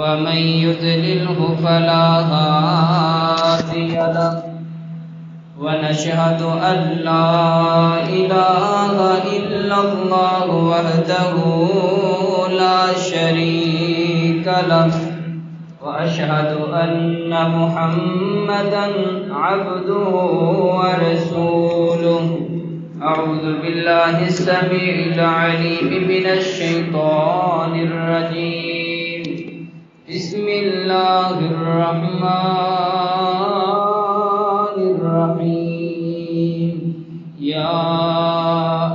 ومن يضلله فلا هادي له ونشهد أن لا إله إلا الله وحده لا شريك له وأشهد أن محمدا عبده ورسوله أعوذ بالله السميع العليم من الشيطان الرجيم بسم الله الرحمن الرحيم يا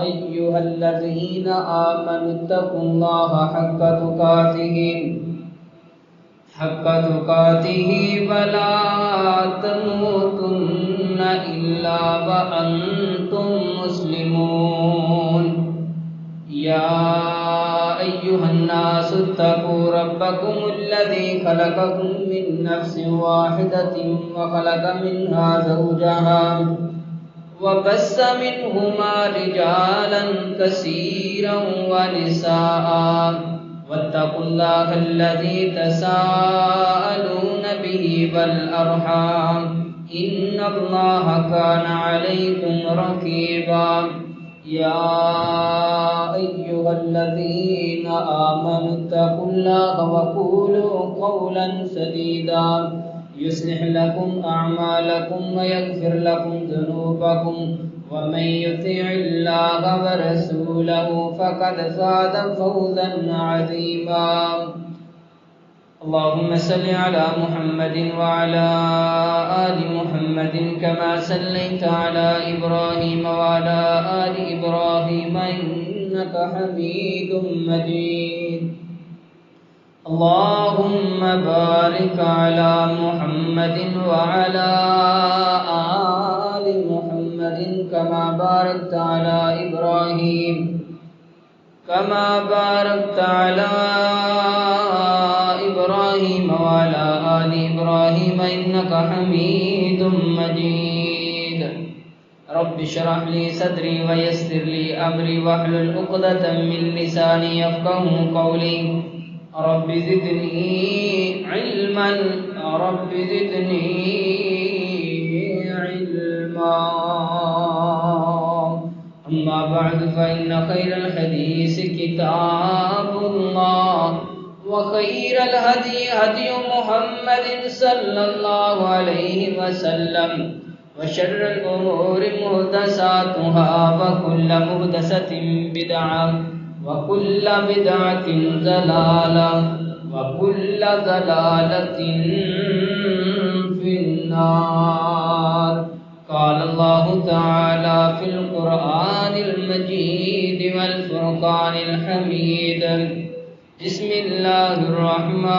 أيها الذين آمنوا اتقوا الله حق تقاته ولا تموتن إلا وأنتم مسلمون يا أيها الناس اتقوا ربكم الذي خلقكم من نفس واحدة وخلق منها زوجها وبث منهما رجالا كثيرا ونساء واتقوا الله الذي تساءلون به والأرحام إن الله كان عليكم رقيبا يا أيها الذين آمنوا اتقوا الله وقولوا قولا سديدا يصلح لكم أعمالكم ويغفر لكم ذنوبكم ومن يطع الله ورسوله فقد فاز فوزا عظيما اللهم صل على محمد وعلى آل محمد كما صليت على إبراهيم وعلى آل إبراهيم إنك حميد مجيد اللهم بارك على محمد وعلى آل محمد كما باركت على إبراهيم وعلى آل إبراهيم إنك حميد مجيد رب اشرح لي صدري ويسر لي أمري واحلل عقدة من لساني يفقهوا قولي رب زدني علما أما بعد فإن خير الحديث كتاب الله وخير الهدي هدي محمد صلى الله عليه وسلم وشر الأمور محدثاتها وكل محدثة بدعة وكل بدعة ضلالة وكل ضلالة في النار قال الله تعالى في القرآن المجيد والفرقان الحميد بسم الله الرحمن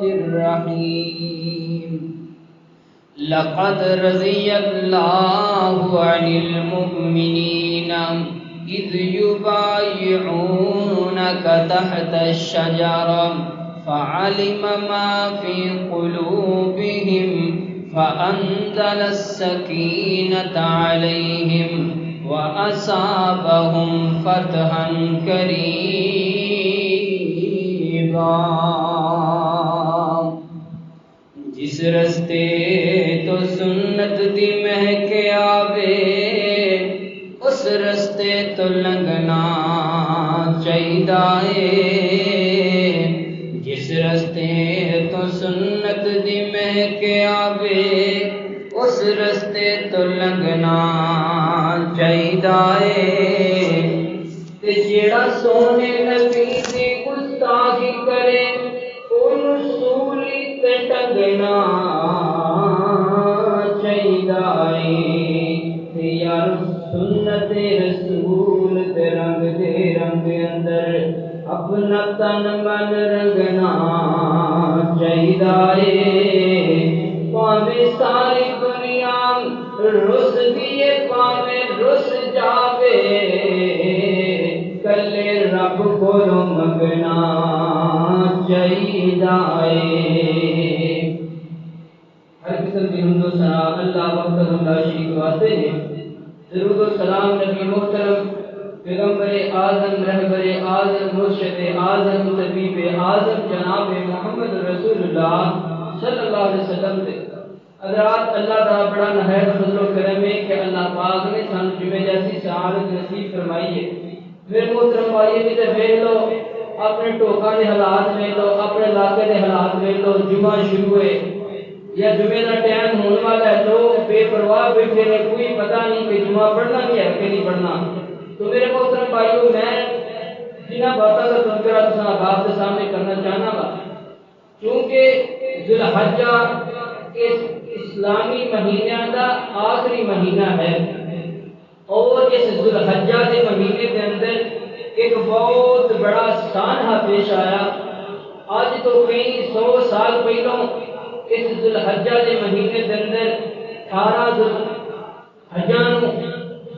الرحيم لقد رضي الله عن المؤمنين إذ يبايعونك تحت الشجرة فعلم ما في قلوبهم فأنزل السكينة عليهم وأصابهم فتحا قريبا جس رستے تو سنت دی مہک آوے اس رستے تو لنگنا چاہیے جس رستے تو سنت دی مہک آوے اس رستے تو لنگنا چاہیے تے جیڑا سونے نبی دی گستاخی کرے اونوں سولی تے ٹنگنا چاہیے تے یار سنت رسول تے رنگ دے رنگ اندر اپنا تن من رنگنا چاہیے پاویں ساری دنیا رس دیے پاویں رس جاوے کلے رب کو منگنا چاہیے ہر قسم کی حمد و ثنا اللہ وحدہ لا شریک واسطے درود و سلام نبی محترم پیغمبر اعظم رہبر اعظم مرشد اعظم طبیب اعظم جناب محمد رسول اللہ صلی اللہ علیہ وسلم دے حضرات اللہ کا بڑا نہایت فضل و کرم ہے کہ اللہ پاک نے سانو جمعے جیسی سعادت نصیب فرمائی ہے۔ میرے محترم بھائی بھی دیکھ لو اپنے ٹوکا کے حالات میں لو اپنے علاقے کے حالات میں لو جمعہ شروع ہے یا جمعے کا ٹائم ہونے والا ہے لوگ بے پرواہ بیٹھے ہیں کوئی پتہ نہیں کہ جمعہ پڑھنا بھی ہے کہ نہیں پڑھنا۔ تو میرے محترم بھائیوں میں جنہ باتوں کا تذکرہ آپ کے سامنے کرنا چاہنا گا کیونکہ ذو الحجہ اس اسلامی مہینہ کا آخری مہینہ ہے اور اس ذو الحجہ کے مہینے کے اندر ایک بہت بڑا سانحہ پیش آیا۔ آج تو کئی 100 سال پہلوں اس ذو الحجہ کے مہینے کے اندر 18 ذو الحجہ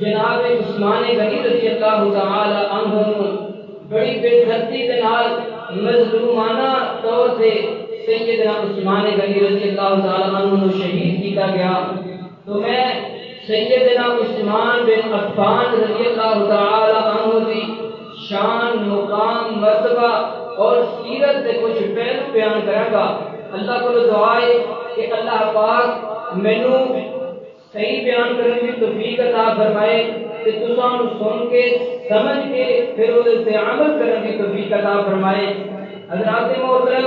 جناب عثمان غنی رضی اللہ تعالی عنہ بڑی بے دردی کے نال مظلومانہ طور سے سیدنا عثمان غنی رضی اللہ تعالی عنہ شہید کیا گیا۔ تو میں سیدنا عثمان بن عفان رضی اللہ تعالی عنہ کی شان مقام مرتبہ اور سیرت سے کچھ پہلو بیان کروں گا۔ اللہ کو دعا ہے کہ اللہ پاک مینوں صحیح بیان کرنے کی توفیق عطا فرمائے کہ تساں سن کے سمجھ کے پھر اس سے عمل کرنے کی توفیق عطا فرمائے۔ حضرات محترم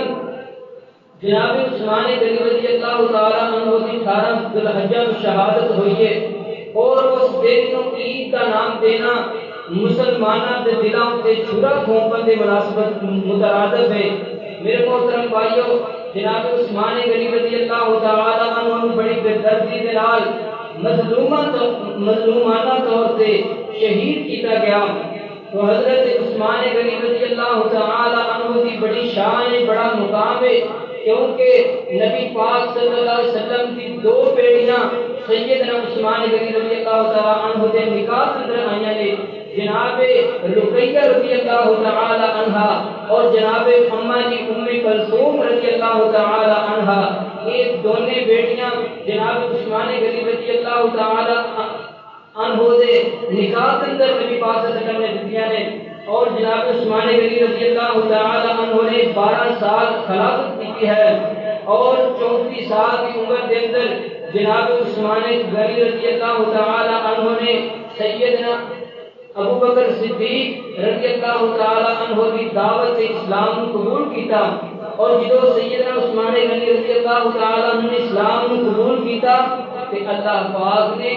جناب عثمان غنی رضی اللہ تعالی عنہ کی 18 ذو الحجہ میں شہادت ہوئی ہے اور اس دن کو عید کا نام دینا مسلمانوں کے دلوں سے چھرا پھونکنے کی مناسبت مترادف ہے۔ میرے محترم بھائیو جناب عثمان غنی رضی اللہ تعالی عنہ بڑی بے دردی کے نال مظلومانہ طور سے شہید کیا گیا۔ تو حضرت عثمان غنی رضی اللہ تعالی عنہ کی بڑی شان ہے بڑا مقام ہے کیونکہ نبی پاک صلی اللہ علیہ وسلم کی 2 بیٹیاں سیدنا عثمان غنی رضی اللہ تعالی عنہ کے نکاح اندر آئیاں نے جناب رقیہ رضی اللہ تعالی عنہا اور جناب اماں جی ام کلثوم رضی اللہ تعالی عنہا۔ یہ دونوں بیٹیاں جناب عثمان غنی رضی اللہ تعالی عنہ دے نکاح کے اندر نبی پاک صلی اللہ علیہ وسلم نے دتیاں نے اور جناب عثمان غنی رضی اللہ تعالی عنہ نے 12 سال خلافت کی ہے اور 34 سال کی عمر کے اندر جناب عثمان غنی رضی اللہ تعالی عنہ نے سیدنا ابو بکر صدیق رضی اللہ تعالی عنہ کی دعوت اسلام قبول کیتا اور جدو سیدنا عثمان غنی رضی اللہ تعالی عنہ نے اسلام قبول کیتا کہ اللہ پاک نے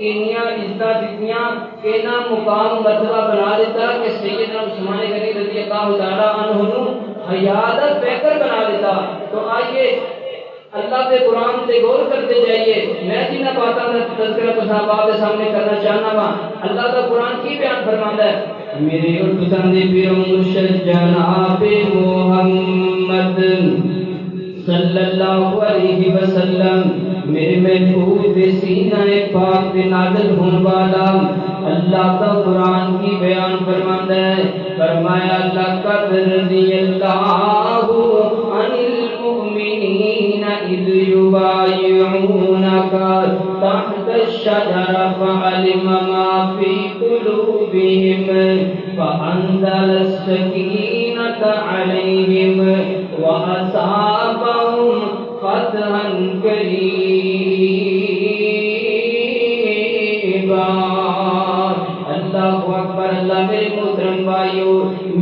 انیاں عزت دتیاں اینا مقام مرتبہ بنا دیتا کہ سیدنا عثمان غنی رضی اللہ تعالی عنہ نو حیات پیکر بنا دیتا۔ تو آئیے اللہ کے قرآن سے غور کرتے جائیے۔ میں جنہ باتوں کا تذکرہ آپ کے سامنے کرنا چاہنا وا اللہ کا قرآن کی بیان فرماتا ہے میرے اور پسند پیر مرشد جناب محمد صلی اللہ علیہ وسلم میرے محبوب سینہ پاک پہ نازل ہونے والا اللہ کا قرآن کی بیان فرماتا ہے۔ فرمایا لقد رضی اللہ عن المؤمنین اذ یبایعونک تحت الشجر فعلم ما فی قلوبہم فانزل السکینۃ علیہم وَأَصَابَهُمْ فَتْحًا قَرِيبًا۔ اللہ اکبر۔ اللہ میرے محترم بھائیو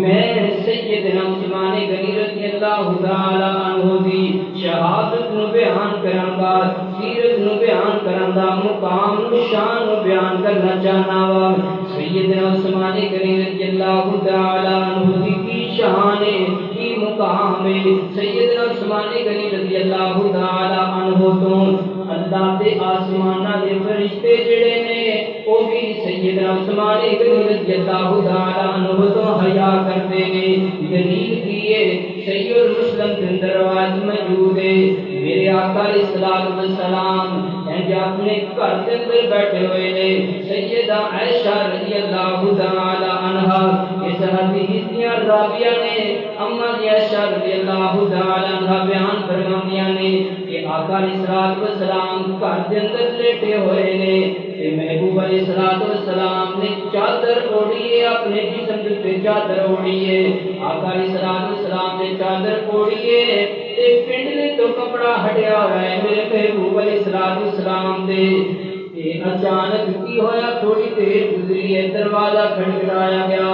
میں سیدنا عثمان غنی رضی اللہ تعالی عنہ دی شہادت نو بیان کراں گا، سیرت نو بیان کراں گا، مقام نو شان نو بیان کرنا چاہنا وا۔ سیدنا عثمان غنی رضی اللہ تعالی عنہ دی شان کی مقام ہے۔ سیدنا عثمان غنی رضی اللہ تعالی عنہ تو اللہ دے آسماناں دے فرشتے جڑے نے او بھی سیدنا عثمان غنی رضی اللہ تعالی عنہ تو حیا کرتے نے۔ دلیل کیے سید مسلم کے اندر روایت موجود ہے میرے آقا علیہ السلام کہ اپنے گھر کے اندر بیٹھے ہوئے نے سیدہ عائشہ رضی اللہ تعالی عنہا اس حدیث دیا راویہ نے اما عائشہ رضی اللہ تعالی عنہا بیان فرمایا نے کہ آقا علیہ السلام گھر کے اندر لیٹے ہوئے نے کہ محبوب علیہ السلام نے چادر اوڑھی ہے اپنے جسم پہ چادر اوڑھی ہے آقا علیہ السلام نے چادر اوڑھی ہے تے پنڈلی تو کپڑا ہٹیا ہوا ہے میرے محبوب علیہ السلام دے اچانک کی ہویا تھوڑی دیر گزری ہے دروازہ کھٹکھٹایا گیا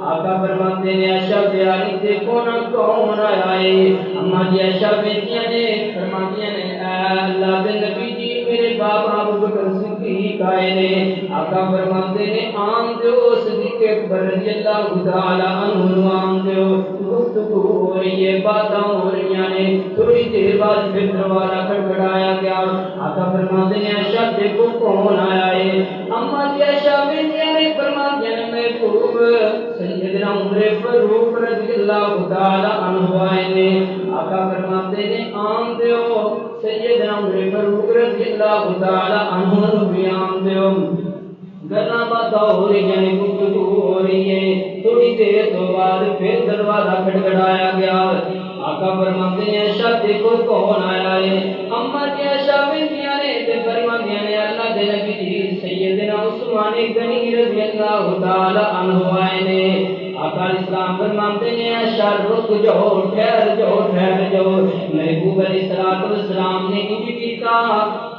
آقا فرماتے ہیں عائشہ پیاری دیکھو نا کون آیا ہے اما جی عائشہ بیٹیاں نے فرماتی ہیں اے اللہ کے نبی جی میرے بابا ابو بکر صدیق آئے نے آقا فرماتے ہیں آم دیو صدیق اکبر رضی اللہ تعالی عنہ آم دیو گفتگو ہو رہی ہے باتاں ہو رہی ہیں تھوڑی دیر بعد پھر دروازہ کھٹکھٹایا گیا آقا فرماتے ہیں عائشہ دیکھو کون آیا ہے اما جی عائشہ بیٹیاں نے فرماتی ہیں محبوب سیدنا عمر فاروق رضی اللہ تعالی عنہ آئے نے آقا فرماتے ہیں آم دیو سیدنا عمر فاروق رضی اللہ تعالی عنہ بھی آم دیو گلاں باتاں ہو رہی ہیں گفتگو ہو رہی ہے تھوڑی دیر تو بعد پھر دروازہ کھٹکھٹایا گیا آقا فرماتے ہیں عائشہ دیکھو کون آیا ہے اما جی عائشہ بیٹیاں نے تے فرماتی ہیں اللہ دے نبی جی سیدنا عثمان غنی رضی اللہ تعالی عنہ آئے نے آقا علیہ السلام فرماتے ہیں عائشہ رک جاؤ ٹھہر جاؤ محبوب علیہ السلام نے انج کیتا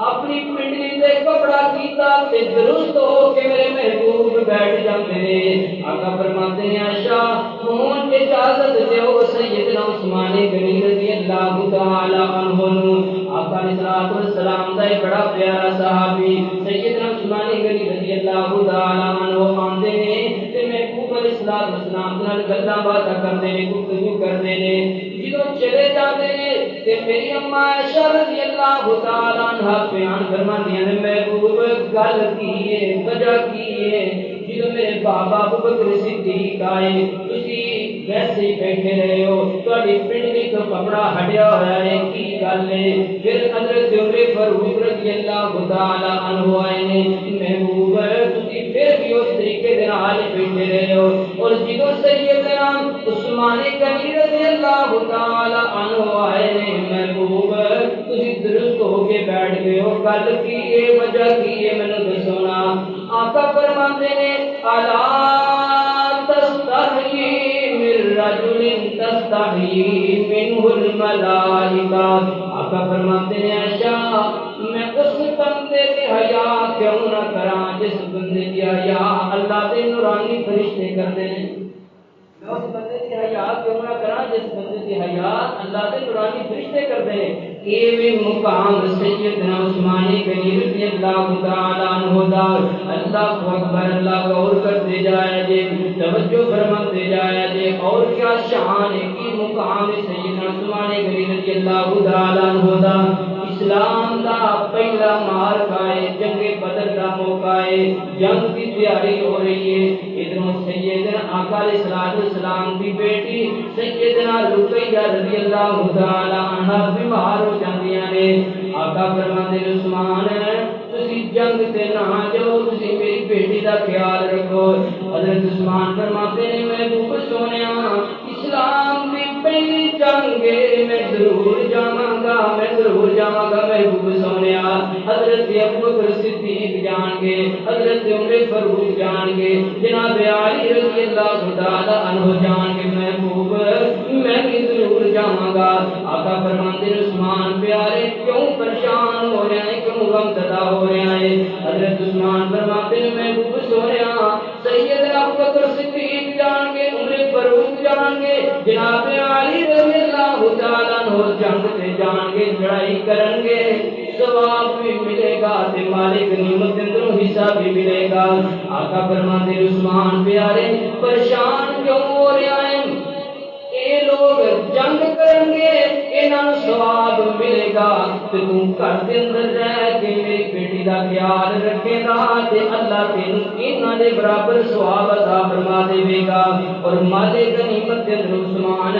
اپنی پنڈلی تے کپڑا کیتا تے درست ہو کے میرے محبوب بیٹھ جاتے ہیں آقا فرماتے ہیں عائشہ ہن اجازت دیو سیدنا عثمان غنی رضی اللہ تعالی عنہ آقا علیہ السلام دا بڑا پیارا صحابی سیدنا عثمان غنی رضی اللہ تعالی عنہ آندے نے تے محبوب علیہ السلام نال گلاں باتاں کردے نے گفتگو کردے نے جدوں چلے جاندے نے تے میری اما عائشہ رضی اللہ تعالی عنہا بیان فرماندیاں نے محبوب گل کی ہے وجہ کی ہے جدوں میرے بابا ابو بکر صدیق آئے تسی ویسے ہی بیٹھے رہے ہو تہاڈی پنڈلی تو کپڑا ہٹیا ہوا ہے کی گل ہے پھر حضرت عمر فاروق رضی اللہ تعالی عنہ آئے نے محبوب تسی پھر بھی اس طریقے دے نال بیٹھے رہے ہو اور جدوں سیدنا عثمان غنی رضی اللہ تعالی عنہ آئے نے محبوب تسی درست ہو کے بیٹھ گئے ہو گل کی ہے وجہ کی ہے مینوں دسو نا آقا فرماتے نے الا تستحی من رجل تستحی منہ الملائکہ آقا فرماتے ہیں عائشہ میں اس بندے کی حیا کیوں نہ کراں جس بندے کی حیا اللہ دے نورانی فرشتے کرتے ہیں میں اس بندے کی حیا کیوں نہ کراں جس بندے کی حیا اللہ دے نورانی فرشتے کرتے ہیں یہ بھی مقام سیدنا عثمان غنی رضی اللہ تعالی عنہ دا اللہ اکبر اللہ غور کرتے جائے جے توجہ فرماتے جائے جے اور کیا شان ہے کی مقام سیدنا عثمان غنی رضی اللہ تعالی عنہ دا اسلام دا پہلا معرکہ ہے جنگ بدر دا موقع ہے جنگ کی تیاری ہو رہی ہے ادھر سیدنا آقا علیہ السلام کی بیٹی سیدنا رقیہ رضی اللہ تعالی عنہا بیمار ہو جاندیاں نے آقا فرماتے ہیں عثمان تسی جنگ تے نہ جاؤ تسی میری بیٹی دا خیال رکھو حضرت عثمان فرماتے ہیں محبوب سونیا اسلام دی پہلی جنگ میں ضرور جاواں گا محبوب سونیا حضرت ابو بکر صدیق جان گے حضرت عمر فاروق جان گے جناب علی رضی اللہ تعالی عنہ جان گے محبوب میں بھی ضرور جاواں گا آقا فرماتے ہیں عثمان پیارے کیوں پریشان ہو رہے ہیں کیوں غم زدہ ہو رہے ہیں حضرت عثمان فرماتے ہیں محبوب سونیا سیدنا ابو بکر صدیق جان گے عمر فاروق جان گے جناب علی رضی اللہ تعالی عنہ جنگ تے جان گے لڑائی کرن گے ثواب بھی ملے گا تے مالک غنیمت اندروں حصہ بھی ملے گا آقا فرماتے ہیں عثمان پیارے پریشان کیوں ہو رہے ہیں اے لوگ جنگ کرن گے انہاں ثواب ملے گا تے تو گھر دے اندر رہ کے میری بیٹی دا خیال رکھے گا تے اللہ تینوں انہاں دے برابر ثواب عطا فرما دے گا اور مالک غنیمت دے عثمان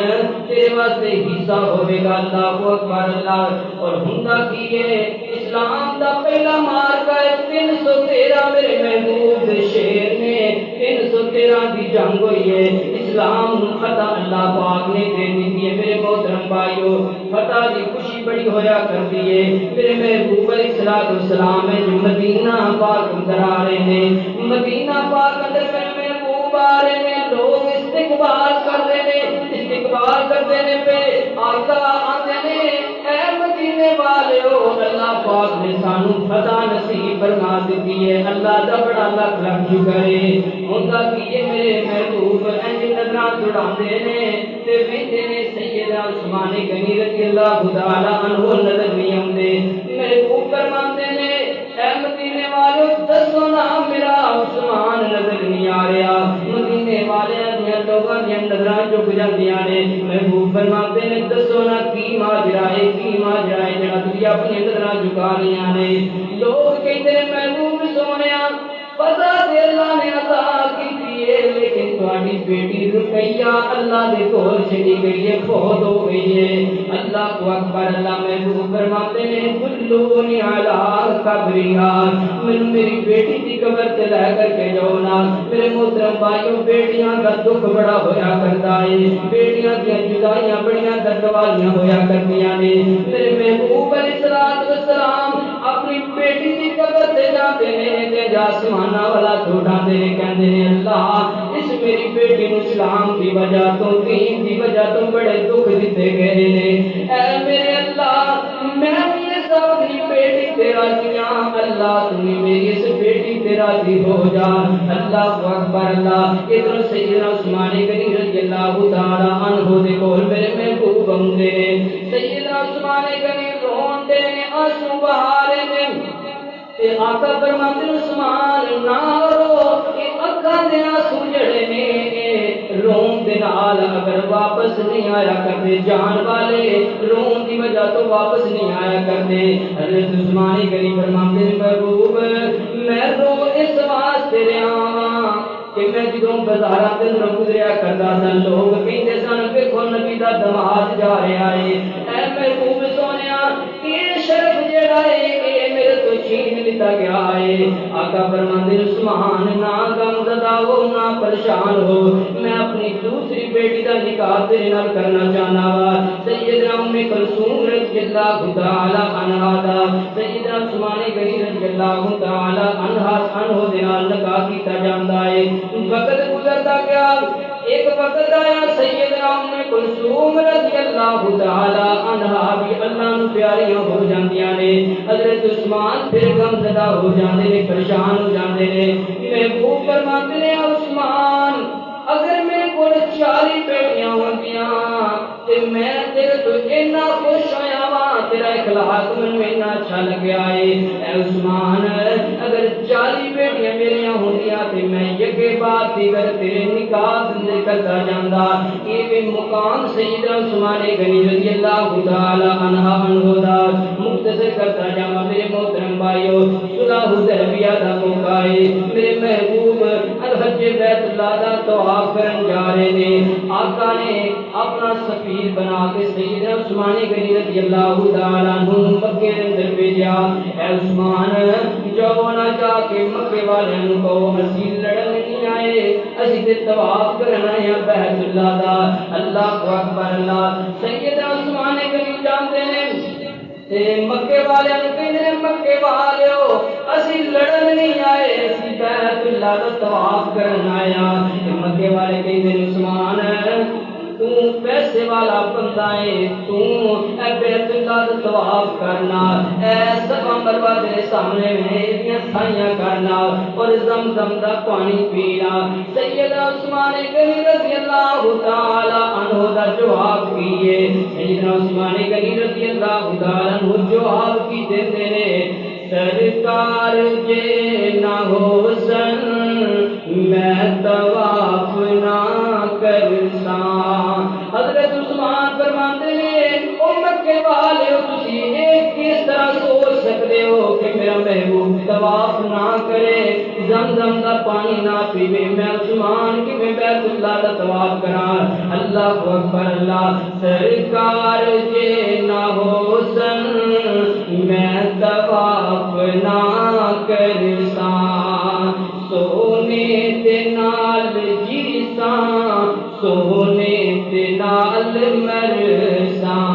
تے تیرے واسطے حصہ ہوے گا اللہ اکبر اللہ اور ہوندا کی ہے اسلام دا پہلا مارکا ہے 313 میرے محبوب دے شیر نے 313 دی جنگ ہوئی ہے اسلام نو فتح اللہ پاک نے دے دی ہے میرے محترم بھائیو فتح دی خوشی بڑی ہویا کرتی ہے میرے محبوب علیہ الصلوۃ والسلام ہے جو مدینہ پاک اندر آ رہے ہیں مدینہ پاک اندر میرے محبوب آ رہے ہیں لوگ استقبال کر رہے ہیں استقبال کرتے ہیں پہ آقا آتے ہیں اے مدینے والےو اللہ پاک نے سانو فتح نصیب فرما دی ہے اللہ دا بڑا لاکھ لاکھ شکر ہے ہوندا کی میرے محبوب انج نظراں چھڑاندے نے تے ویندے نے سیدنا عثمان غنی رضی اللہ تعالی عنہ نظر نہیں آندے میرے خوب فرماندے نے اے مدینے والو دسو نا میرا عثمان نظر نہیں آ رہا مدینے والے دیا لوگاں دی نظراں جھک جاندیاں نے محبوب فرماتے نے دسو نا کی ماجرا ہے جڑا تسی اپنی نظراں جھکا رہیاں نے لوگ کہندے نے محبوب سونیا پتہ تے اللہ نے عطا کیتی ہے لیکن تہاڈی بیٹی رقیہ اللہ دے کول چلی گئی ہے فوت ہو گئی ہے اللہ اکبر اللہ محبوب فرماتے نے کلونی علی قبرہا میری بیٹی کی قبر تے لے کر کے جاؤ نا میرے محترم بھائیو بیٹیاں دا دکھ بڑا ہویا کرتا ہے بیٹیاں دی جدائیاں بڑیاں درد والیاں ہویا کرتیاں نے میرے محبوب علیہ الصلوۃ والسلام اپنی بیٹی کی قبر تے جاتے نے تے آسماناں والا اٹھاندے نے کہندے نے اللہ اس میری بیٹی نو اسلام دی وجہ تو دین دی وجہ تو بڑے دکھ دتے گئے نے اے میرے اللہ میں اس اپنی بیٹی تیرا دیا اللہ تو میری اس بیٹی تیرا دی ہو جا اللہ اکبر اللہ ادھر سیدنا عثمان غنی رضی اللہ تعالی عنہ دے کول میرے محبوب ہوندے نے سیدنا عثمان غنی روندے نے آنسو بہا رہے نے تے آقا فرماتے ہیں عثمان نہ رو کہ اکھاں دے آنسو جڑے نے رون دے نال اگر واپس نہیں آیا کرتے جان والے رون دی وجہ تو واپس نہیں آیا کرتے حضرت عثمان غنی فرماتے ہیں محبوب میں رو اس واسطے رہا کہ میں جدوں بازاراں دے اندر گزریا کردا سا لوگ کہندے سن ویکھو نبی دا دماد جا رہا ہے اے محبوب سونیا یہ شرف جڑا ہے میرے تو چھین لیتا گیا ہے آقا فرماندے عثمان نہ غم زدہ ہو نہ پریشان ہو میں اپنی دوسری بیٹی دا نکاح تیرے نال کرنا چاہنا وا سیدنا ام کلثوم رضی اللہ تعالی عنہا دا سیدنا عثمان غنی رضی اللہ تعالی عنہ دے نال نکاح کیتا جاندا ہے وقت گزرتا گیا ایک وقت آیا سیدنا ام کلثوم رضی اللہ تعالی عنہا بھی اللہ نو پیاریاں ہو جاندیاں نے حضرت عثمان پھر غم زدہ ہو جاندے نے پریشان ہو جاندے نے محبوب فرماتے نے عثمان اگر میرے کول 40 بیٹیاں ہوندیاں تے میں تیرے تو اتنا خوش ہویا وا تیرا اخلاق مینوں اتنا اچھا لگیا ہے اے عثمان اگر 40 بیٹیاں میریاں ہوندیاں تے میں یکے بعد دیگر تیرے نکاح دے کردا جاندا یہ بھی مقام سیدنا عثمان غنی رضی اللہ تعالی عنہ دا مختصر کرتا جاواں میرے محترم بھائیو صلح حدیبیہ دا موقع ہے میرے محبوب الحج بیت اللہ دا طواف کرن جا رہے نے آقا نے اپنا سفیر بنا کے سیدنا عثمان غنی رضی اللہ تعالی عنہ مکے دے اندر بھیجا اے عثمان جاؤ نہ جا کے مکے والوں نوں کہو اسی لڑن نہیں آئے اسی تے طواف کرن آئے بیت اللہ دا اللہ اکبر اللہ سیدنا عثمان غنی جانتے نے تے مکے والے نوں کہندے مکے والیو اسی لڑن نہیں آئے اسی بیت اللہ دا طواف کرن آیا مکے والے کہندے عثمان تو پیسے والا بندہ ہے تو اے بیت اللہ دا طواف کرنا اے صفا مروہ دے سامنے میں اتنی سائیاں کرنا اور زمزم دا پانی پینا سیدنا عثمان غنی رضی اللہ تعالی عنہ دا جواب کیے سیدنا عثمان غنی رضی اللہ تعالی عنہ جواب کی دیتے نے سرکار جے نہ ہو سن میں طواف نہ کرساں حضرت عثمان فرماتے ہیں او مکے والے تسی ایک کس طرح سوچ سکتے ہو کہ میرا محبوب طواف نہ کرے، زمزم کا پانی نہ پیوے، میں عثمان کی میں بیت اللہ کا طواف کراں۔ اللہ اکبر اللہ، سرکار جے نہ ہو سن میں طواف نہ کرساں، سونے تے نال جیساں، سونے تے نال مرساں،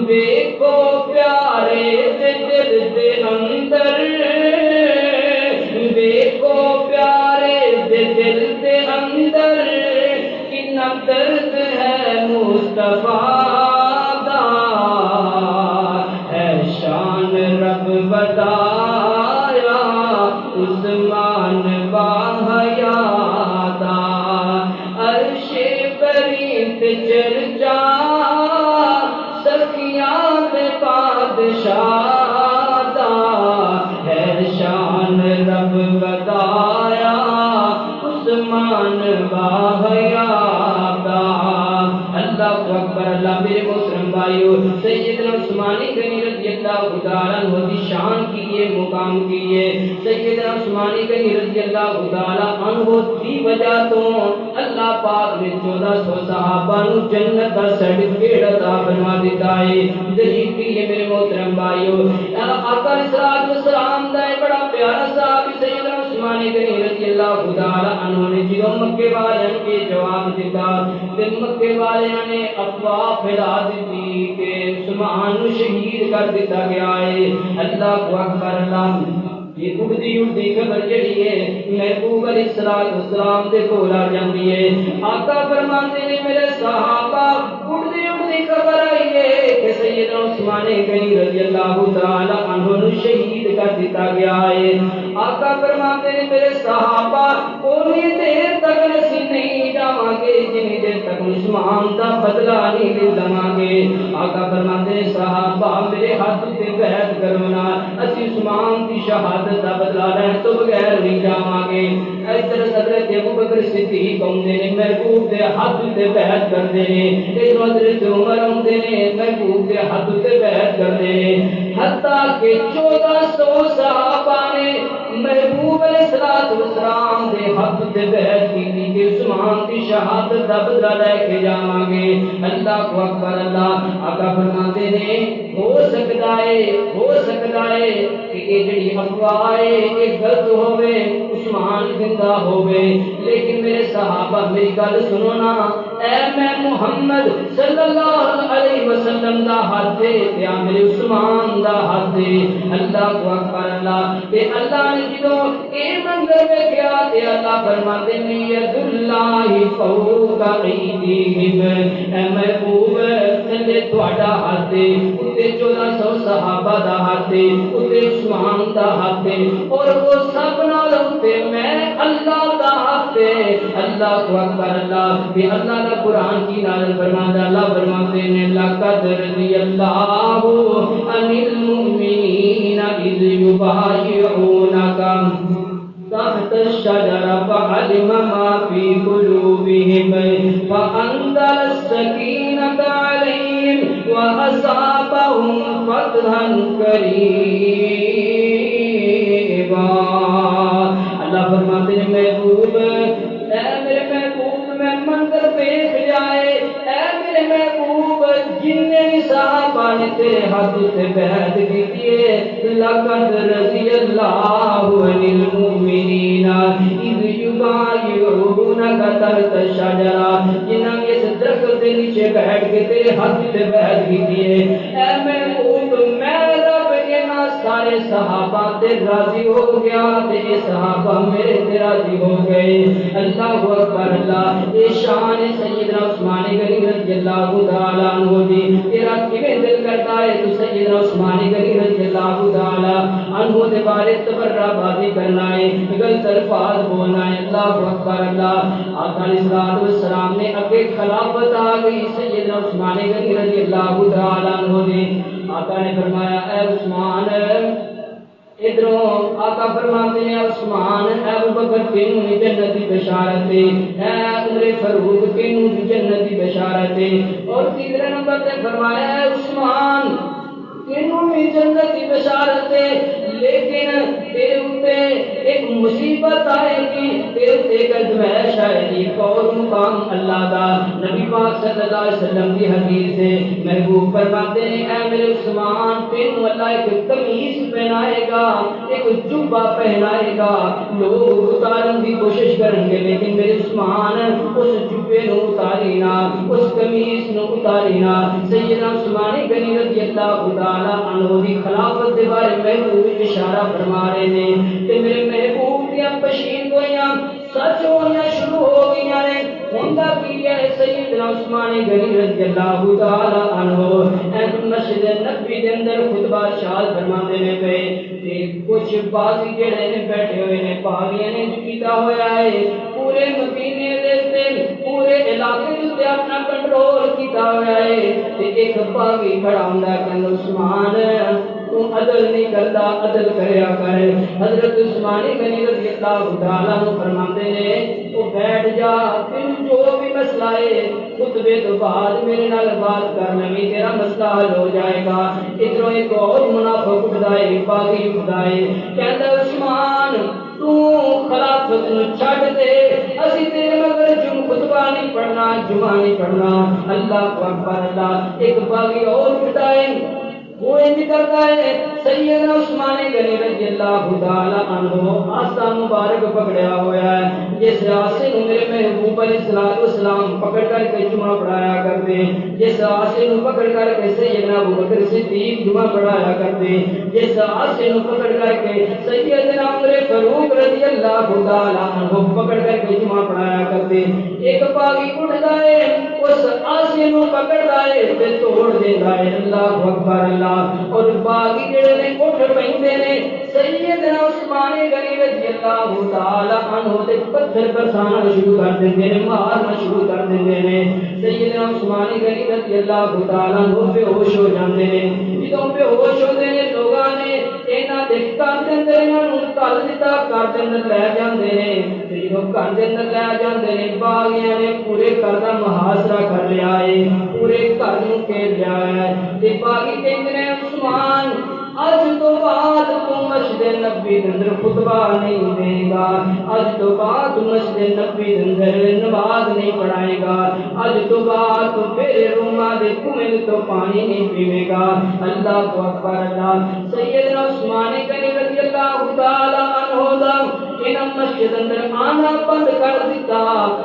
ویکھو پیارے دے دل دے اندر، ویکھو پیارے دے دل دے اندر، کتنا درد ہے مصطفیٰ دا، ہے شان رب بتایا عثمان باحیا دا، عرش بری تے چرچا سخیاں دے بادشاہ دا، ہے شان رب بتایا عثمان باحیا دا۔ اللہ اکبر اللہ، میرے محترم بھائیو، سیدنا عثمان غنی رضی اللہ تعالیٰ عنہ کی شان کی یہ مقام کی ہے، سیدنا عثمان غنی رضی اللہ تعالیٰ عنہ کی وجہ تو اللہ پاک نے 1400 صحابہ نو جنت کا سرٹیفکیٹ عطا فرما دیتا ہے۔ دلیل کی یہ میرے محترم بھائیو، آقا علیہ السلام دا ایک بڑا پیارا صحابی سیدنا عثمان غنی رضی اللہ تعالیٰ عنہ نے جدوں مکے والوں کے جواب دیتا تے مکے والوں نے افواہ پھیلا دیتی کہ عثمان نو شہید کر دیتا گیا ہے۔ اللہ اکبر اللہ، یہ اڑتی خبر جڑی ہے محبوب علیہ السلام دے کول آ جاندی ہے۔ آقا فرماتے نے میرے صحابہ اڑتی خبر آئی ہے کہ سیدنا عثمان غنی رضی اللہ تعالی عنہ نو شہید کر دیتا گیا ہے۔ آقا فرماتے نے میرے صحابہ اونی دیر تک نسی نہیں جاواں گے جنی دیر تک عثمان دا بدلہ نہیں لواں گے۔ آقا فرماتے نے صحابہ میرے ہاتھ تے بیعت کرو نا، اسی عثمان دی شہادت دا بدلہ لین تو بغیر نہیں جاواں گے۔ ادھر حضرت ابوبکر صدیق آؤندے نے محبوب دے ہاتھ تے بیعت کردے نے، ادھر حضرت عمر آؤندے نے محبوب دے ہاتھ تے بیعت کردے نے، حتیٰ کہ 1400 صحابہ نے محبوب علیہ السلام دے ہاتھ تے بیعت کی کہ عثمان دی شہادت دا بدلہ لے کے جاواں گے۔ اللہ اکبر اللہ، آقا فرماتے نے ہو سکتا ہے کہ یہ جڑی افواہ ہے یہ غلط ہوے، عثمان زندہ ہوے، لیکن میرے صحابہ میری گل سنو نا، اے میں محمد صلی اللہ علیہ وسلم دا ہاتھ ہے تے میرے عثمان دا ہاتھ ہے۔ اللہ اکبر اللہ، تے اللہ نے جدوں اے منظر ویکھیا تے اللہ فرماتے ہیں ید اللہ فوق ایدیہم، اے محبوب تھلے تہاڈا ہاتھ ہے، تے 1400 صحابہ دا ہاتھ ہے، تے عثمان دا ہاتھ ہے، اور وہ سب نال تے میں اللہ دا ہاتھ ہے۔ اللہ اکبر اللہ، کہ اللہ کا قرآن کی نازل فرماتا، اللہ فرماتے ہیں لقد رضی اللہ عن المؤمنین اذ یبایعونک تحت الشجرة فعلم ما في قلوبهم فأنزل السكينة عليهم وأصابهم فتحا قريبا۔ اللہ فرماتے ہیں محبوب، اے میرے محبوب میں منظر دیکھ جائے، اے میرے محبوب جننے بھی صحابہ نے تیرے ہاتھ سے بیعت کی ہے، لقد رضی اللہ عن المؤمنین اذ یبایعونک تحت الشجرہ، جنہاں نے اس درخت کے نیچے بیٹھ کے تیرے ہاتھ سے بیعت کی ہے۔ اے محبوب میں رب انہاں سارے صحابہ تے راضی ہو گیا تے یہ صحابہ میرے تے راضی ہو گئے۔ اللہ اکبر اللہ، یہ شان سیدنا عثمان غنی رضی اللہ تعالی عنہ دی، تیرا کیویں دل کرتا ہے تو سیدنا عثمان غنی رضی اللہ تعالی عنہ دے بارے تبرہ بازی کرنا ہے، غلط الفاظ بولنا ہے۔ اللہ اکبر اللہ، آقا علیہ السلام نے اگے خلافت آ گئی سیدنا عثمان غنی رضی اللہ تعالی عنہ دی۔ آقا نے فرمایا اے عثمان، ادھروں آقا فرماتے ہیں عثمان، اے ابوبکر تینوں بھی جنت کی بشارت ہے، اے عمر فاروق تینوں بھی جنت کی بشارت ہے، اور تیسرے نمبر پہ فرمایا اے عثمان تینوں بھی جنت کی بشارت ہے، لیکن تیرے اوتے ایک مصیبت آئے گی، تیرے اوتے ایک ازمائش آئے گی۔ اور مقام اللہ دا نبی پاک صلی اللہ علیہ وسلم کی حدیث ہے، محبوب فرماتے ہیں اے میرے عثمان تینوں اللہ ایک قمیص پہنائے گا، ایک جبہ پہنائے گا، لوگ اتارن کی کوشش کریں گے لیکن میرے عثمان اس جبے نو اتاری نہ، اس قمیص نو اتاری نہ۔ سیدنا عثمان غنی رضی اللہ تعالی عنہ دی خلافت دے بارے محبوب اشارہ فرما رہے ہیں کہ میرے محبوب دیاں پشین گوئیاں سچ ہونا شروع ہو گئی ہیں۔ ہوندا کی ہے سیدنا عثمان غنی رضی اللہ تعالی عنہ ایک مسجد نبوی دے اندر خطبہ ارشاد فرماتے نے پے تے کچھ باغی جڑے نے بیٹھے ہوئے نے، باغیاں نے جو کیتا ہویا ہے پورے مدینے دے تے پورے علاقے تے اپنا کنٹرول کیتا ہویا ہے تے ایک باغی کھڑا ہوندا کہ عثمان تو عدل نہیں کرتا، عدل کریا کر۔ حضرت عثمان غنی رضی اللہ تعالیٰ عنہ فرماتے ہیں تو بیٹھ جا، تین جو بھی مسئلہ ہے خطبے تو بعد میرے نال بات کر لوی، تیرا مسئلہ حل ہو جائے گا۔ ادھروں ایک اور منافق اٹھدا ہے، باغی اٹھدا ہے، کہندا عثمان تو خلافت نو چھڈ دے، اسی تیرے مگر خطبہ نہیں پڑھنا، جمعہ نہیں پڑھنا۔ اللہ اکبر اللہ۔ ایک باغی اور اٹھتا ہے، وہ انج کرتا ہے، سیدنا عثمان غنی رضی اللہ تعالی عنہ آسا مبارک پکڑیا ہوا ہے، جس آسے نو میرے محبوب علیہ السلام پکڑ کر کے جمعہ پڑھایا کرتے، جس آسے نو پکڑ کر کے سیدنا ابو بکر صدیق جمعہ پڑھایا کرتے، جس آسے نو پکڑ کر کے سیدنا عمر فاروق رضی اللہ تعالی عنہ پکڑ کر کے جمعہ پڑھایا کرتے۔ ایک باغی اٹھتا ہے، اس آسے نو پکڑتا ہے تے توڑ دیتا ہے۔ اللہ اکبر اللہ۔ اور باغی جڑے نے اٹھ پیندے نے سیدنا عثمان غنی رضی اللہ تعالی عنہ تے پتھر برسانا شروع کر دیندے نے، مارنا شروع کر دیندے نے۔ سیدنا عثمان غنی رضی اللہ تعالی عنہ بے ہوش ہو جاندے نے۔ جدوں بے ہوش ہوندے نے لوگاں نے انہاں دے گھر دے اندر انہاں نوں کل دتا، گھر دے اندر لے جاندے نے۔ جدوں گھر دے اندر لے جاندے نے باغیاں نے پورے گھر دا محاصرہ کر لیا ہے، پورے گھر نوں گھیر لیا ہے تے باغی کہندے نے عثمان اج تو بعد تو مسجد نبوی دے اندر خطبہ نہیں دے گا، اج تو بعد مسجد نبوی دے اندر نماز نہیں پڑھائے گا، اج تو بعد تو میرے روما دے کنویں تو پانی نہیں پیوے گا۔ اللہ اکبر اللہ۔ سیدنا عثمان غنی رضی اللہ تعالی عنہ دا انہاں مسجد اندر آنا بند کر دیتا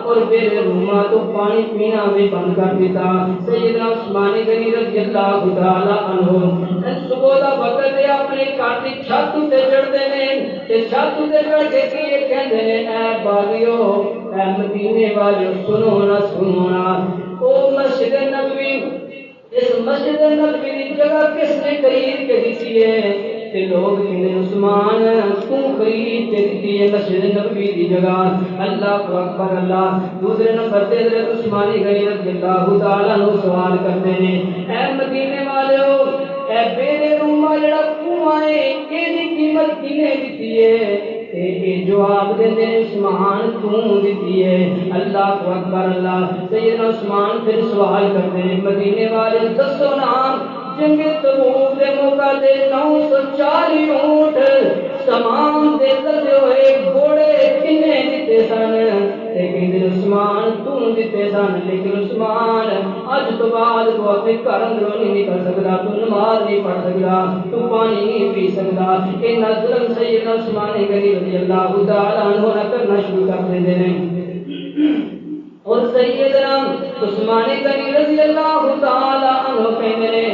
اور میرے روما تو پانی پینا بھی بند کر دیتا۔ سیدنا عثمان غنی رضی اللہ تعالی عنہ صبح دا وقت ہے، اپنے گھر کی چھت تے چڑھتے ہیں تے چھت تے چڑھ کے کی کہندے نے اے باغیو، اے مدینے والو سنو نا سنو نا، او مسجد نبوی، اس مسجد نبوی دی جگہ کس نے خرید کے دیتی ہے؟ تے لوگ کہندے عثمان تو خرید کے دیتی ہے مسجد نبوی دی جگہ۔ اللہ اکبر اللہ۔ دوسرے نمبر تے حضرت عثمان غنی رضی اللہ تعالی عنہ سوال کرتے ہیں اے مدینے والو، اے میرے روما جڑا کنواں ہے ایدی قیمت کنے دتی ہے؟ تے جواب دیندے نے عثمان تو دتی ہے۔ اللہ اکبر اللہ۔ سیدنا عثمان پھر سوال کرتے ہیں مدینے والے دسو نا، جنگ تبوک دے موقع تے 940 اونٹ سامان دے لدے ہوئے گھوڑے کنے دتے سن؟ تے کہندے عثمان تو دتے سن، لیکن عثمان اج تو بعد تو اپنے گھر اندروں نہیں نکل سکدا، تو نماز نہیں پڑھ سکدا، تو پانی نہیں پی سکدا۔ انہاں ظلم سیدنا عثمان غنی رضی اللہ تعالی عنہ کرنا شروع کر دیندے نے۔ اور سیدنا عثمان غنی رضی اللہ تعالی عنہ کہندے نے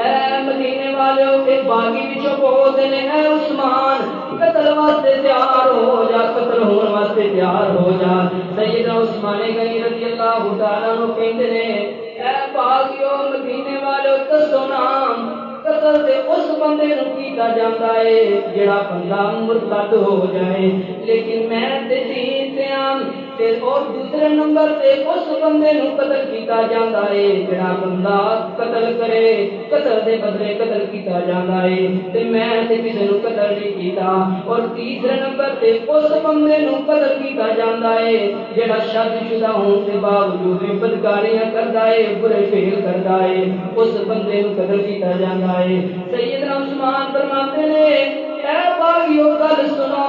اے مدینے والو، ایک باغی وچوں بولدے نے اے عثمان قتل واسطے تیار ہو جا، قتل ہون واسطے تیار ہو جا۔ سیدنا عثمان غنی رضی اللہ تعالی عنہ کہندے نے اے باغیو مدینے والو دسو نا، قتل تے اس بندے نوں کیتا جاندا ہے جڑا بندہ مرتد ہو جائے، لیکن میں تے جیتیاں اور دوسرے نمبر تے اس بندے نو قتل کیتا جاندا ہے جڑا بندہ قتل کرے قتل دے بدلے قتل کیتا جاندا ہے تے میں تے کسے نو قتل نہیں کیتا اور تیسرے نمبر تے اس بندے نو قتل کیتا جاندا ہے جڑا شادی شدہ ہون دے باوجود بھی بدکاریاں کردا ہے برے فعل کردا ہے اس بندے نو قتل کیتا جاندا ہے سیدنا عثمان فرماتے نے اے باغیو گل سنو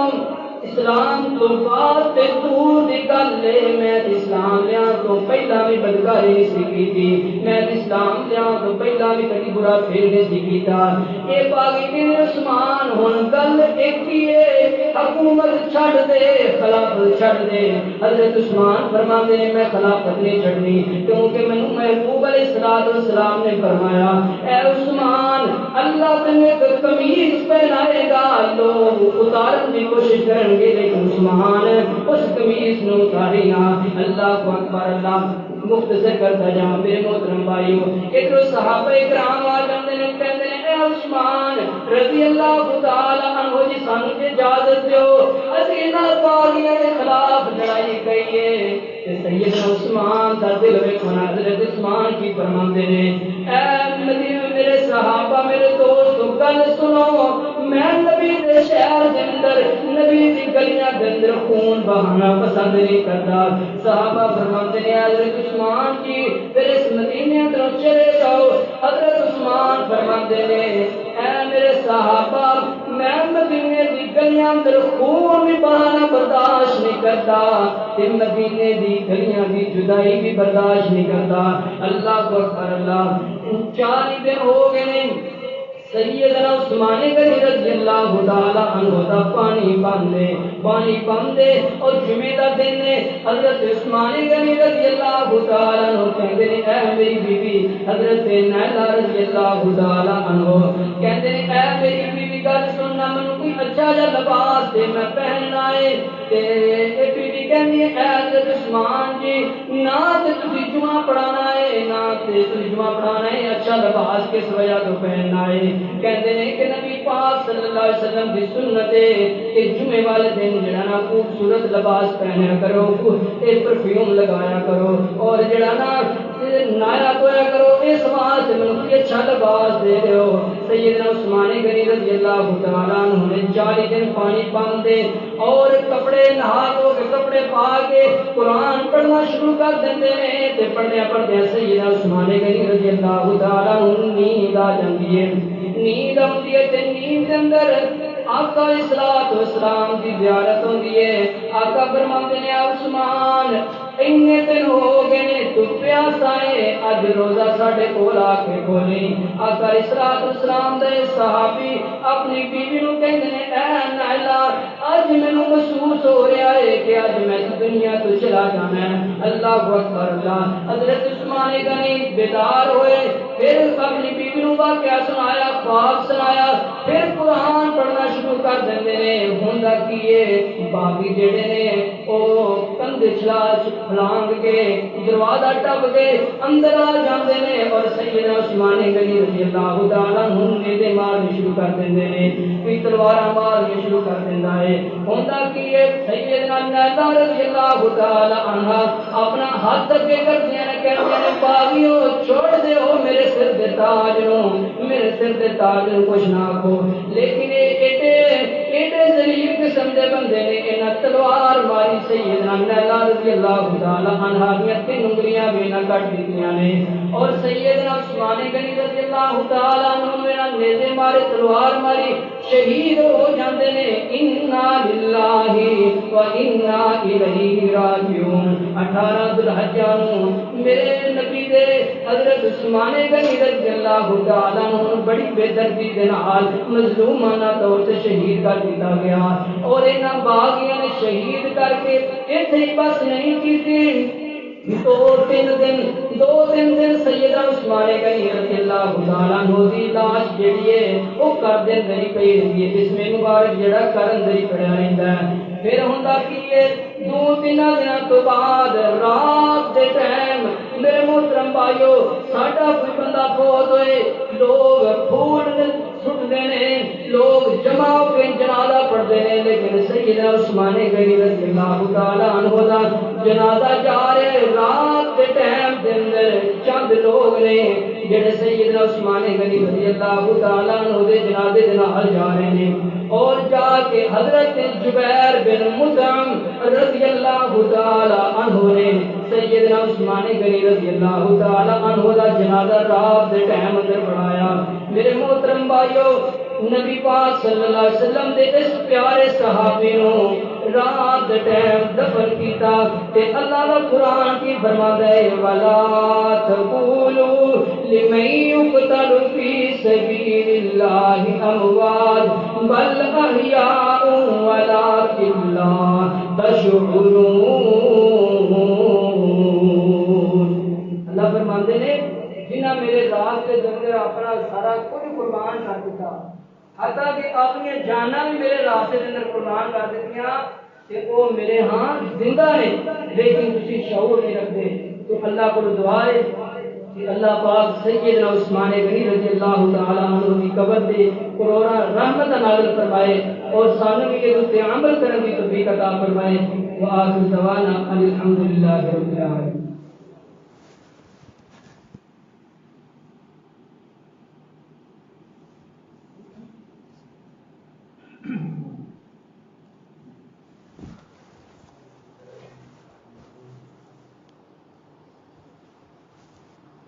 اسلام تو بعد تے دور دی گل ہے میں اسلام لیا تو پہلا بھی بدکاری نہیں سی کیتی میں اسلام لیا تو پہلا بھی کبھی برا پھر نہیں سی کیتا اے باغی کہنے عثمان ہن گل ایک ہی ہے حکومت چھڈ دے خلافت چھڈ دے حضرت عثمان فرماتے ہیں میں خلافت نہیں چھڈنی کیونکہ میں محبوب علیہ السلام نے فرمایا اے عثمان اللہ تمہیں قمیض پہنائے گا لوگ اتارن کی کوشش کریں گے لیکن عثمان اس قمیض نو اتاری نہ اللہ اکبر اللہ مختصر کرتا جہاں میرے محترم بھائیو ایک روز صحابہ کرام آ جاندے نے کہندے نے اے عثمان رضی اللہ تعالی عنہ جی سانو اجازت دیو اسی نہ باغیاں دے خلاف لڑائی کریے تے سیدنا عثمان دا دل ویکھو حضرت عثمان کی فرماندے نے اے میرے صحابہ میرے دوستو گل سنو میں نبی دے شہر دے اندر نبی دی گلیاں دے اندر خون بہانا پسند نہیں کرتا صحابہ فرماتے ہیں حضرت عثمان کی پھر اس مدینے اندر چلے جاؤ حضرت عثمان فرماتے ہیں اے میرے صحابہ میں مدینے دی گلیاں اندر خون بھی بہانا برداشت نہیں کرتا تے مدینے دی گلیاں دی جدائی بھی برداشت نہیں کرتا اللہ اکبر اللہ 40 دن ہو گئے سیدنا عثمان غنی رضی اللہ تعالی عنہ دا پانی باندھے اور جمعے دا دن ہے حضرت عثمان غنی رضی اللہ تعالی عنہ کہندے نے اے میری بیوی حضرت نیلا رضی اللہ تعالی عنہ کہندے نے اے میری بیوی گل سننا مینوں کوئی اچھا جا لباس دے میں پہننا ہے تے اے بیوی کہندی اے حضرت عثمان جی نہ تے تسی جمعہ پڑھانا ہے نہ تے تسی جمعہ پڑھانا ہے اچھا لباس کس وجہ تو پہننا ہے کہندے نے کہ نبی پاک صلی اللہ علیہ وسلم دی سنت ہے کہ جمعے والے دن جڑا نا خوبصورت لباس پہنیا کرو تے پرفیوم لگایا کرو اور جڑا نا نایا کویا کرو اس واسطے میں اچھا لباس دے رہے ہو سیدنا عثمان غنی رضی اللہ تعالیٰ عنہ نے 40 دن پانی باندھے اور کپڑے نہا دھو کے کپڑے پا کے قرآن پڑھنا شروع کر دیندے نے تے پڑھدے سیدنا عثمان غنی رضی اللہ تعالیٰ عنہ نیند آ جاندی ہے نیند آتی ہے تے نیند دے اندر آقا علیہ السلام دی زیارت ہوندی ہے آقا فرماتے ہیں عثمان اتنے دن ہو گئے نے تو پیاسا ہے اج روزہ ساڈے کول آ کے کھولی آقا علیہ السلام دے صحابی اپنی بیوی نو کہندے نے اے نائلہ اج مینوں محسوس ہو رہا ہے کہ اج میں دنیا تو چلا جانا ہے اللہ اکبر اللہ حضرت عثمان غنی بیدار ہوئے پھر اپنی بیوی نو واقعہ سنایا خواب سنایا پھر قرآن پڑھنا شروع کر دیندے نے ہوندا کی ہے باغی جڑے نے او کندھ پھلانگ کے دروازہ ٹپ کے اندر آ جاندے نے اور سیدنا عثمان غنی رضی اللہ تعالی عنہ نے مارنے شروع کر دیندے نے کوئی تلواراں مارنے شروع کر دیندا ہے ہوندا کی ہے سیدنا نیلا رضی اللہ تعالی عنہ اپنا ہاتھ اگے کردیاں نے کہندے نے باغیو چھوڑ دیو میرے سر دے تاج نو میرے سر دے تاج نو کچھ نہ آکھو لیکن ایڈے ذلیل قسم دے بندے نے انہاں تلوار ماری سیدنا نیلا رضی اللہ تعالی عنہ دیاں 3 انگلیاں بھی نہ کٹ دتیاں نے اور سیدنا عثمان غنی رضی اللہ تعالی عنہ نے نیزے مارے تلوار ماری شہید ہو جاندے نے انا للہ و انا الیہ راجعون 18 ذوالحجہ نو میرے نبی دے حضرت عثمان غنی رضی اللہ تعالی عنہ بڑی بے دردی دے نال مظلومانہ طور تے شہید کر دتا گیا اور انہاں باغیاں نے شہید کر کے ایتھے ہی بس نہیں کیتی دو تین دن سیدہ عثمان غنی رضی اللہ تعالیٰ عنہ دی لاش جڑی ہے وہ کر دے اندر ہی پئی رہندی ہے بسم مبارک جڑا کر اندر ہی پڑیا رہندا ہے پھر ہوندا کی ہے 2-3 دنوں تو بعد رات دے ٹائم میرے محترم بھائیو ساڈا کوئی بندہ فوت ہوئے لوگ پھول سٹدے نے لوگ جمع ہو کے جنازہ پڑھتے ہیں لیکن سیدنا عثمان غنی رضی اللہ تعالیٰ عنہ دا جنازہ جا رہے رات کے ٹائم دے اندر چند لوگ نے جڑے سیدنا عثمان غنی رضی اللہ تعالیٰ عنہ دے جنازے دے نال جا رہے ہیں اور جا کے حضرت جبیر بن مطعم رضی اللہ تعالیٰ عنہ نے سیدنا عثمان غنی رضی اللہ تعالیٰ عنہ دا جنازہ رات کے ٹائم اندر پڑھایا۔ میرے محترم بھائیو، نبی پاک صلی اللہ علیہ وسلم دے اس پیارے صحابی نو رات دے ٹائم دفن کیتا تے اللہ دا قرآن کی فرماتا ہے وَلَا تَقُولُوا لِمَن يُقْتَلُ فِي سَبِيلِ اللَّهِ أَمْوَاتٌ بَلْ أَحْيَاءٌ وَلَٰكِن لَّا تَشْعُرُونَ۔ اللہ فرماتے ہیں جنہاں میرے راستے دے اندر اپنا سارا کچھ قربان کر دیتا، حتیٰ کہ اپنی جاناں بھی میرے راستے دے اندر قربان کر دیتیاں کہ وہ میرے ہاں زندہ ہے لیکن کسی شعور نہیں رکھتے۔ تو اللہ کو دعا ہے کہ اللہ پاک سیدنا عثمان غنی رضی اللہ تعالیٰ عنہ کی قبر دے کروڑا رحمت نازل فرمائے اور سانوں بھی یہ رتے عمل کرنے کی توفیق عطا فرمائے۔ وآخر دعوانا ان الحمدللہ رب العالمین۔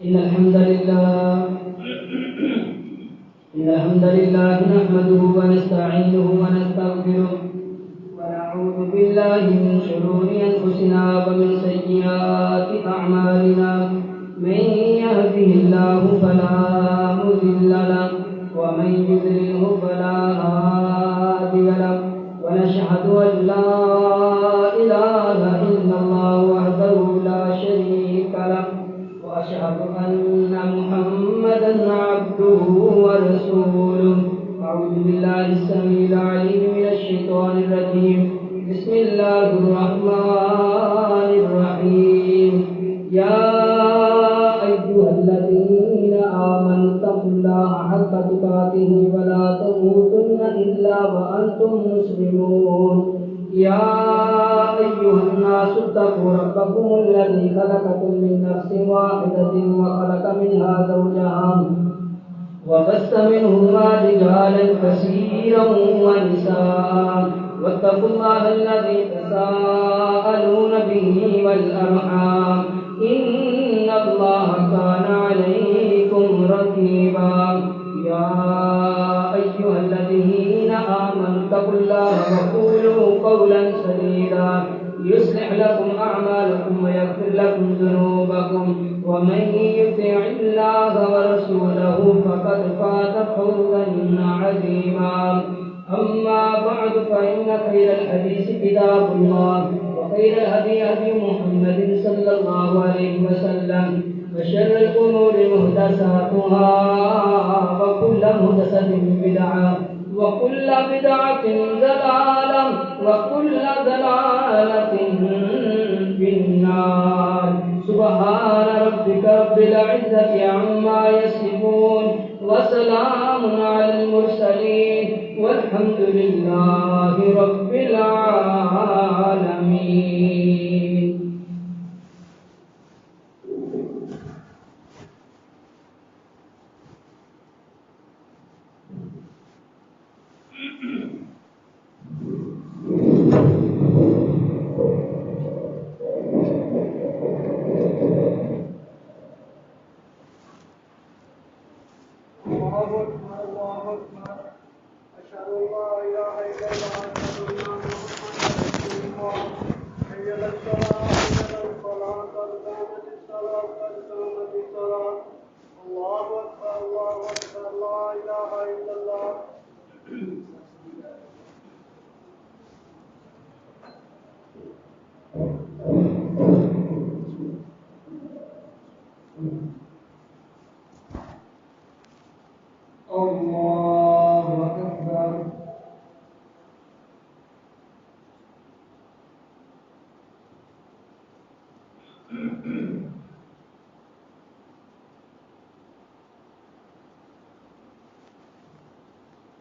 إن الحمد لله نحمده ونستعينه ونستغفره ونعوذ بالله من شرور أنفسنا ومن سيئات أعمالنا من يهده الله فلا مضل له ومن يضلله فلا هادي له ونشهد أن لا إله إلا الله وحده لا شريك له وأشهد أن محمدًا عبده ورسوله أعوذ بالله السميع العليم من الشيطان الرجيم بسم الله الرحمن الرحيم يا أيها الذين آمنوا اتقوا الله حق تقاته ولا تموتن إلا وأنتم مسلمون يا أيها الناس اتقوا ربكم الذي خلقكم من نفس واحدة وخلق منها زوجها وبث منهما رجالا كثيرا ونساء واتقوا الله الذي تساءلون به والأرحام إن الله كان عليكم رقيبا يا أيها الذين آمنوا اتقوا الله وقولوا قولا سديدا يصلح لكم أعمالكم ويغفر لكم ذنوبكم ومن يطع الله ورسوله فقد فاز فوزا عظيما أما بعد فإن خير الحديث كتاب الله وخير الهدي هدي محمد صلى الله عليه وسلم وشر الأمور محدثاتها وكل محدثة بدعة وكل بدعة ضلالة وكل ضلالة في النار سبحان ربك رب العزة عما يصفون وسلام على المرسلين والحمد لله رب العالمين۔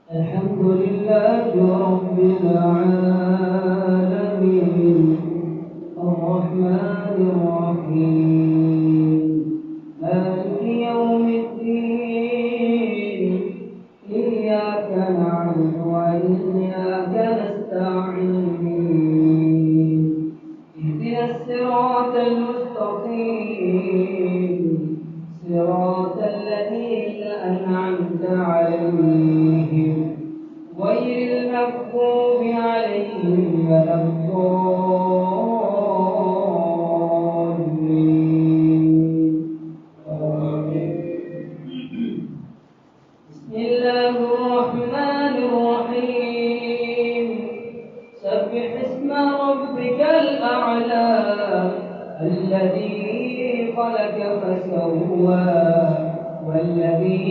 الحمد لله رب العالمين الرحمن صراط الذين أنعمت عليهم غير المغضوب عليهم ولا الضالين. بسم الله الرحمن الرحيم. سبح اسم ربك الأعلى الذي خلق فسوى والذي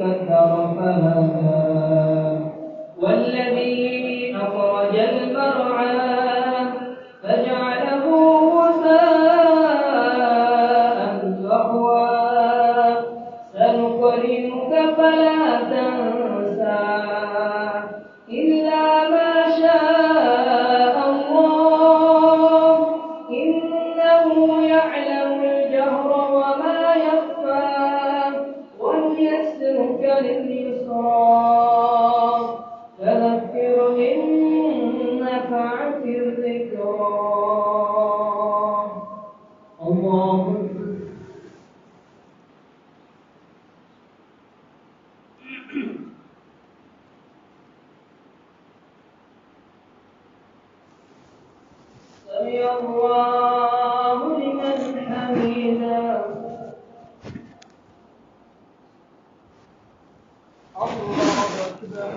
قدر فهدى والذي أخرج المرعى فجعله غثاء أحوى سنقرئك فلا تنسى إلا ما شاء الله إنه يعلم الجهر وما يخفى ونيسرك لليسرى فذكر إن نفعت الذكرى. الله سمع الله لمن حمده. الله أكبر.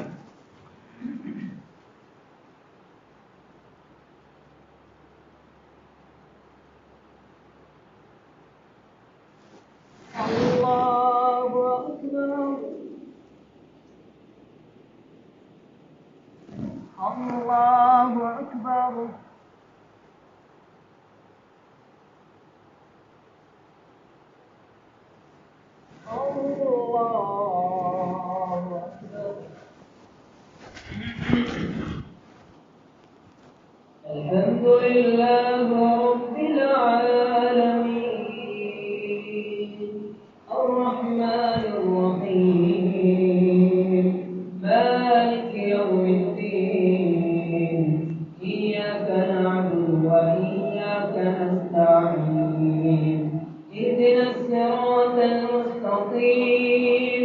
الله أكبر. الله أكبر. الله أكبر. الحمد لله رب العالمين الرحمن الرحيم مالك يوم الدين إياك نعبد وإياك نستعين اهدنا الصراط المستقيم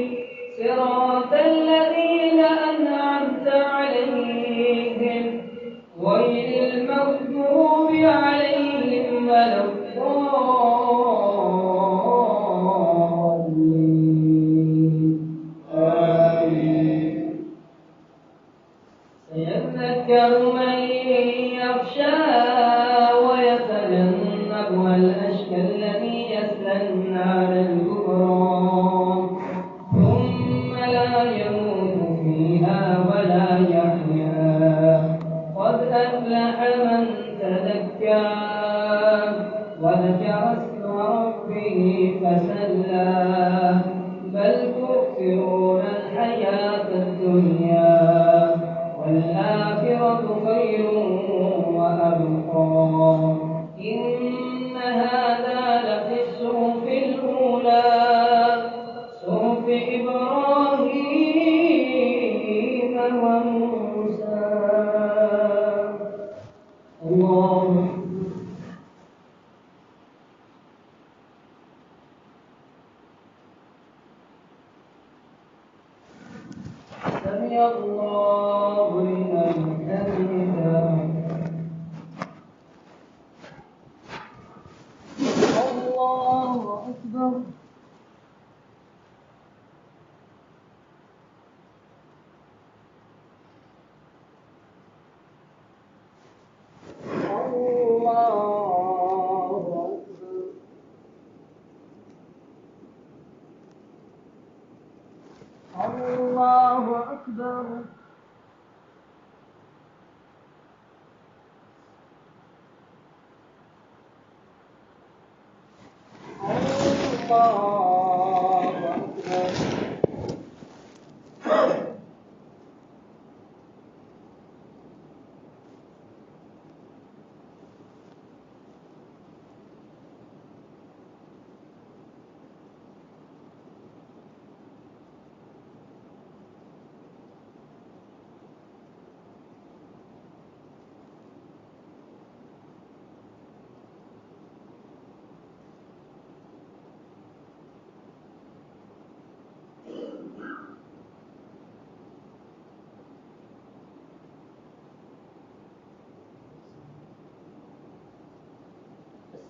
صراط الذين أنعمت عليهم غير المغضوب عليهم ولا الضالين. آمين. سيذكر من يخشى ويتجنبها الأشقى الذي يصلى النار الكبرى ثم لا يموت فيها ولا يحيا قد أفلح من تزكى وذكر اسم ربه فصلى بل تؤثرون الحياة الدنيا والآخرة خير وأبقى إن هذا لفي الصحف الأولى صحف إبراهيم وموسى. الله سمع الله لمن حمده. الله أكبر. الله أكبر. الله أكبر.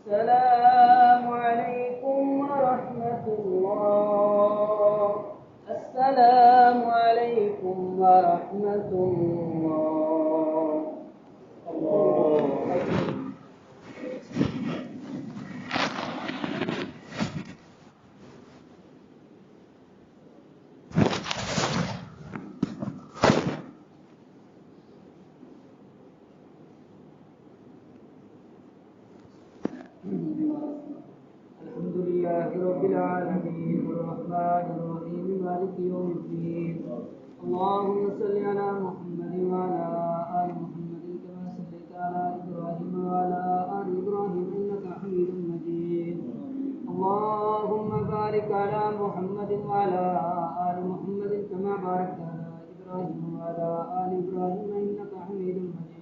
السلام عليكم ورحمة الله. السلام عليكم ورحمة الله. الله أكبر. الحمد لله رب العالمين الرحمن الرحيم مالك يوم الدين. اللهم صل على محمد وعلى آل محمد كما صليت على إبراهيم وعلى آل إبراهيم إنك حميد مجيد. اللهم بارك على محمد وعلى آل محمد كما باركت على إبراهيم وعلى آل إبراهيم إنك حميد مجيد.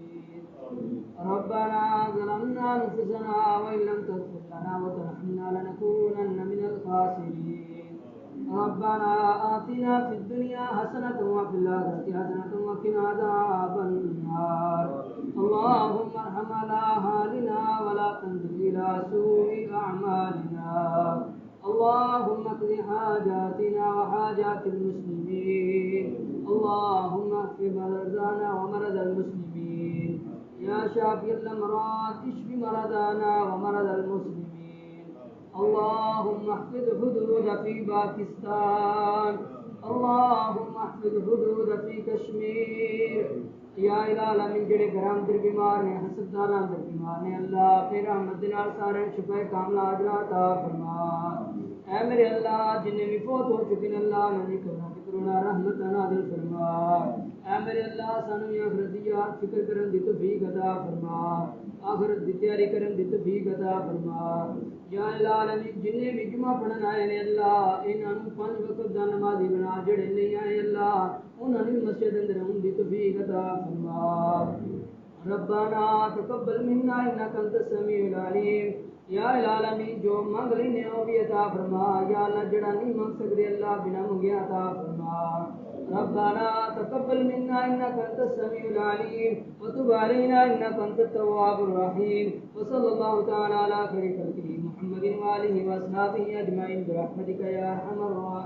ربنا ظلمنا أنفسنا وإن لم تغفر لنا وترحمنا لنكونن من الخاسرين. ربنا آتنا في الدنيا حسنة وفي الآخرة حسنة وقنا عذاب النار. اللهم ارحم على حالنا ولا تنظر إلى سوء أعمالنا. اللهم اقض حاجاتنا وحاجات المسلمين. اللهم اغفر مرضانا ومرضى المسلمين. يا شافي الأمراض اشف مرضانا ومرضى المسلمين. اللهم احفظ حدود في باكستان. اللهم احفظ حدود في کشمیر. یا العالمین جڑے گھراں اندر بیمار نے ہسپتالاں اندر بیمار نے اللہ اپنی رحمت دے نال سارے شفا کاملہ عاجلہ عطا فرما. اے میرے اللہ جنہیں بھی فوت ہو چکے ہیں اللہ انہیں قبراں تے کرونا رحمت نازل فرما. اے میرے اللہ سانو آخرت دی یاد فکر کرن دی توفیق عطا فرما. آخرت دی تیاری کرن دی توفیق عطا فرما. یا العالمین جنہیں بھی جمعہ پڑھن آئے نے اللہ انہاں نوں 5 وقت دا نمازی بنا. جڑے نہیں آئے اللہ انہاں نوں مسجد اندر ہون دی توفیق عطا فرما. ربنا تقبل منا انك انت السميع العليم. یا العالمین جو مانگ لینے وہ بھی عطا فرما. یا اللہ جڑا نہیں مانگ سکتے اللہ بنا منگے عطا فرما. ربنا تقبل منا انك انت السميع العليم وتب علينا انك انت التواب الرحيم. وصلى الله تعالى على خير خلقه محمد وآله واصحابه اجمعين برحمتك يا ارحم الراحمين.